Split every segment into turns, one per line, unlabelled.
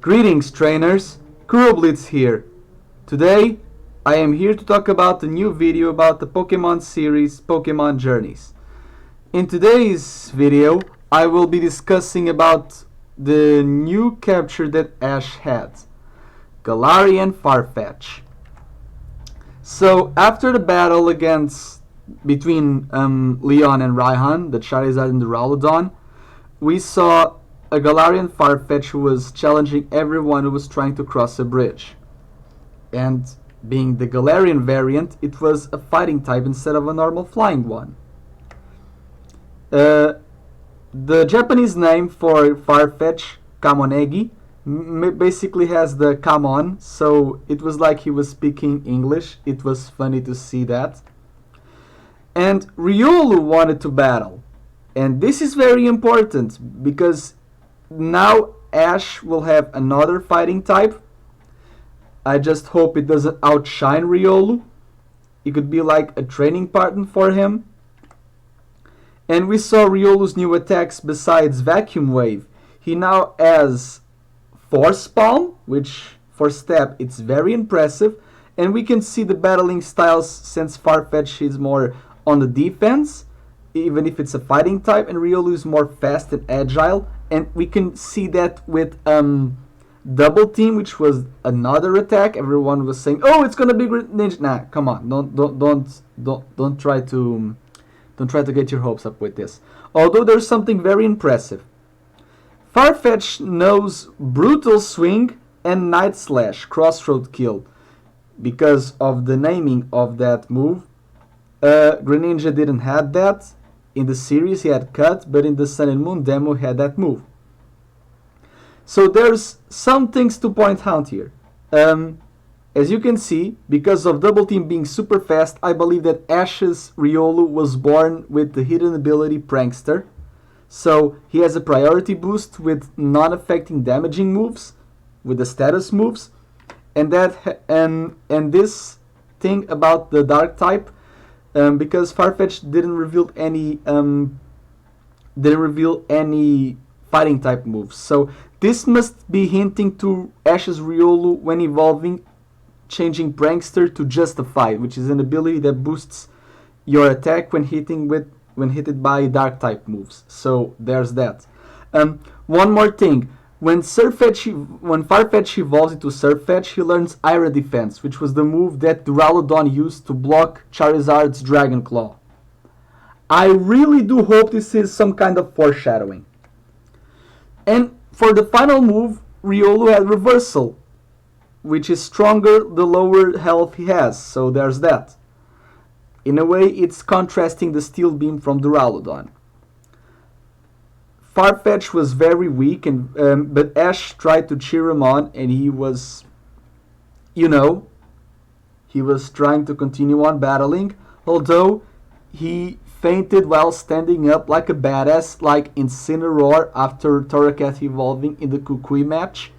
Greetings trainers, KuroBlitz here. Today I am here to talk about the new video about the Pokemon series Pokemon Journeys. In today's video I will be discussing about the new capture that Ash had, Galarian Farfetch'd. So after the battle between Leon and Raihan, the Charizard and the Raludon, we saw a Galarian Farfetch'd who was challenging everyone who was trying to cross a bridge. And being the Galarian variant, it was a fighting type instead of a normal flying one. The Japanese name for Farfetch'd, Kamonegi, basically has the Kamon, so it was like he was speaking English. It was funny to see that. And Riolu wanted to battle. And this is very important because now Ash will have another fighting type. I just hope it doesn't outshine Riolu. It could be like a training partner for him. And we saw Riolu's new attacks besides Vacuum Wave. He now has Force Palm, which for step it's very impressive. And we can see the battling styles since Farfetch'd is more on the defense, even if it's a fighting type, and Riolu is more fast and agile. And we can see that with Double Team, which was another attack. Everyone was saying, "Oh, it's gonna be Ninja." Nah, come on, don't try to get your hopes up with this. Although there's something very impressive. Farfetch'd knows Brutal Swing and Night Slash, Crossroad Kill, because of the naming of that move. Greninja didn't have that. In the series he had Cut, but in the Sun and Moon demo he had that move. So there's some things to point out here. As you can see, because of Double Team being super fast, I believe that Ash's Riolu was born with the hidden ability Prankster. So he has a priority boost with non-affecting damaging moves, with the status moves. And this thing about the Dark type, because Farfetch'd didn't reveal any fighting type moves. So this must be hinting to Ash's Riolu when evolving, changing Prankster to Justify, which is an ability that boosts your attack when hit by Dark type moves. So there's that. One more thing. When Farfetch'd evolves into Sirfetch'd, he learns Ira Defense, which was the move that Duraludon used to block Charizard's Dragon Claw. I really do hope this is some kind of foreshadowing. And for the final move, Riolu had Reversal, which is stronger the lower health he has, so there's that. In a way, it's contrasting the Steel Beam from Duraludon. Farfetch'd was very weak, but Ash tried to cheer him on, and he was trying to continue on battling, although he fainted while standing up like a badass, like Incineroar after Torracat evolving in the Kukui match.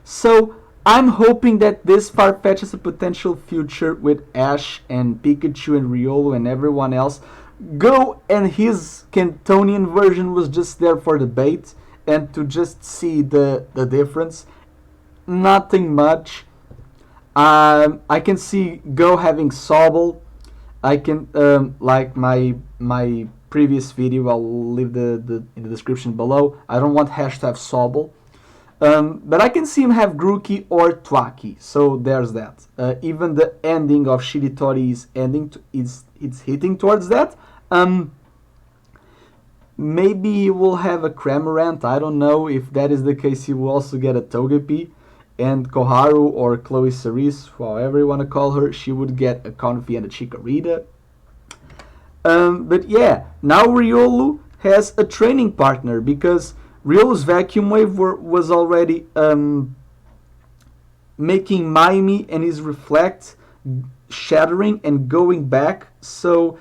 So I'm hoping that this Farfetch'd has a potential future with Ash and Pikachu and Riolu and everyone else. Go and his Cantonian version was just there for the bait and to just see the difference. Nothing much. I can see Go having Sobble. I can like my previous video. I'll leave in the description below. I don't want Hash to have Sobble. But I can see him have Grookey or Twaki, so there's that. Even the ending of Shiritori is hitting towards that. Maybe he will have a Cramorant. I don't know. If that is the case, he will also get a Togepi. And Koharu or Chloe Cerise, however you want to call her, she would get a Confi and a Chikorita. But yeah, now Riolu has a training partner because Riolu's Vacuum Wave was already making Maimi and his Reflect shattering and going back. So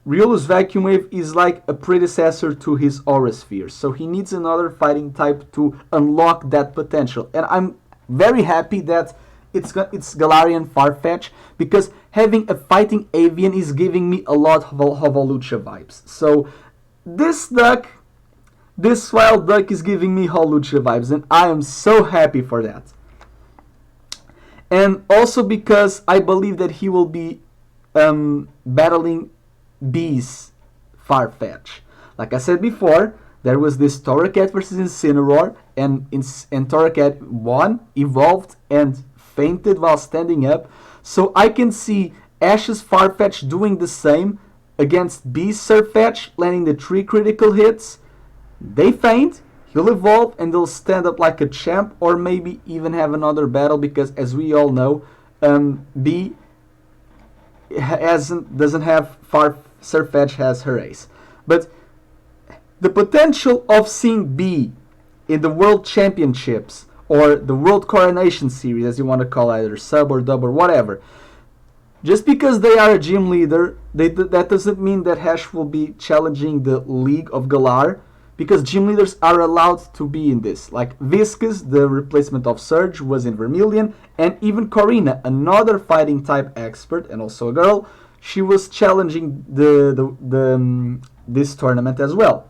Riolu's Vacuum Wave is like a predecessor to his Aura Sphere. So he needs another fighting type to unlock that potential. And I'm very happy that it's Galarian Farfetch'd, because having a fighting avian is giving me a lot of Holucha vibes. So this duck This wild duck is giving me Holucha vibes, and I am so happy for that. And also because I believe that he will be battling B's Farfetch'd. Like I said before, there was this Torracat versus Incineroar, and Torracat won, evolved, and fainted while standing up. So I can see Ash's Farfetch'd doing the same against B's Sirfetch'd, landing the 3 critical hits. They faint, he'll evolve, and they'll stand up like a champ, or maybe even have another battle, because as we all know, B doesn't have Sirfetch'd has her ace. But the potential of seeing B in the World Championships, or the World Coronation Series, as you want to call it, either sub or dub or whatever, just because they are a gym leader, that doesn't mean that Hash will be challenging the League of Galar, because gym leaders are allowed to be in this. Like Viscus, the replacement of Surge, was in Vermilion, and even Kareena, another fighting type expert and also a girl, she was challenging this tournament as well.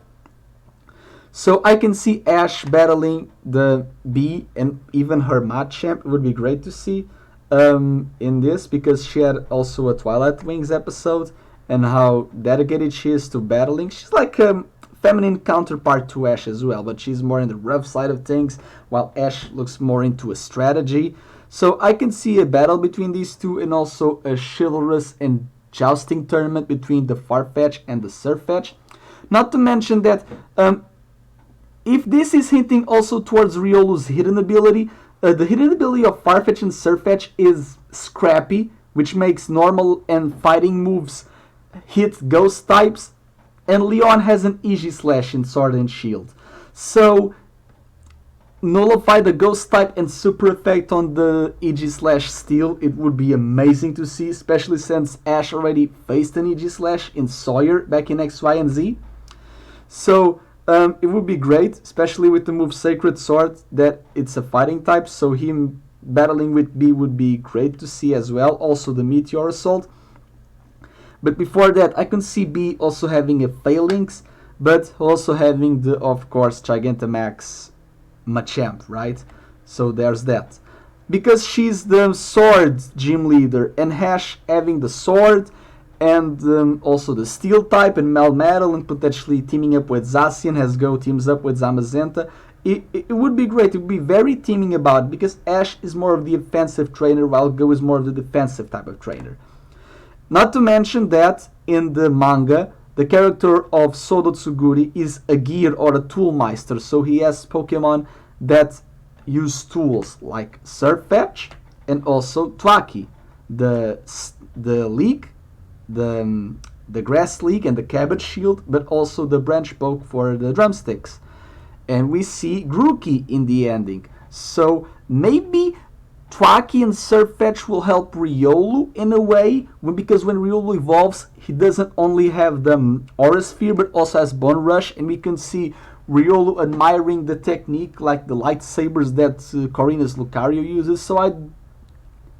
So I can see Ash battling the B and even her Machamp. It would be great to see in this, because she had also a Twilight Wings episode, and how dedicated she is to battling. She's like a feminine counterpart to Ash as well, but she's more in the rough side of things, while Ash looks more into a strategy. So I can see a battle between these two, and also a chivalrous and jousting tournament between the Farfetch'd and the Sirfetch'd. Not to mention that if this is hinting also towards Riolu's hidden ability, the hidden ability of Farfetch'd and Sirfetch'd is Scrappy, which makes normal and fighting moves hit ghost types, and Leon has an Aegislash in Sword and Shield. So nullify the ghost type and super effect on the Aegislash Steel. It would be amazing to see, especially since Ash already faced an Aegislash in Sawyer back in X, Y, and Z. So it would be great, especially with the move Sacred Sword, that it's a fighting type, so him battling with B would be great to see as well. Also the Meteor Assault. But before that, I can see B also having a Phalanx, but also having the, of course, Gigantamax Machamp, right? So there's that. Because she's the Sword gym leader, and Hash having the Sword, and also the Steel type, and Melmetal, and potentially teaming up with Zacian as Go teams up with Zamazenta, it would be great. It would be very teaming about, because Ash is more of the offensive trainer, while Go is more of the defensive type of trainer. Not to mention that in the manga, the character of Sodo Tsuguri is a gear or a toolmeister, so he has Pokemon that use tools like Sirfetch'd and also Twaki, the Leek, the Grass Leek and the Cabbage Shield, but also the Branch Poke for the drumsticks. And we see Grookey in the ending. So maybe Twaki and Sirfetch'd will help Riolu in a way, because when Riolu evolves, he doesn't only have the Aura Sphere, but also has Bone Rush, and we can see Riolu admiring the technique, like the lightsabers that Kareena's Lucario uses. So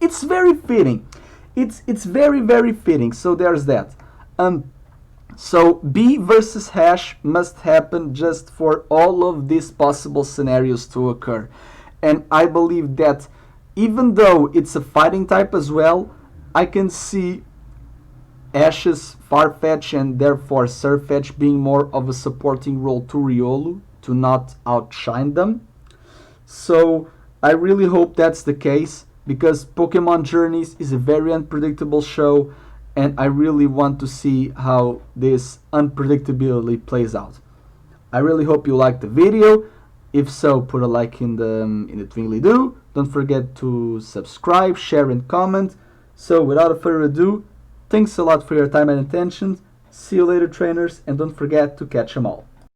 it's very fitting. It's very, very fitting. So there's that. So B versus Hash must happen just for all of these possible scenarios to occur. And I believe that even though it's a fighting type as well, I can see Ash's Farfetch'd and therefore Sirfetch'd being more of a supporting role to Riolu, to not outshine them. So I really hope that's the case, because Pokemon Journeys is a very unpredictable show, and I really want to see how this unpredictability plays out. I really hope you liked the video. If so, put a like in the twingly-do. Don't forget to subscribe, share, and comment. So without further ado, thanks a lot for your time and attention. See you later, trainers, and don't forget to catch 'em all.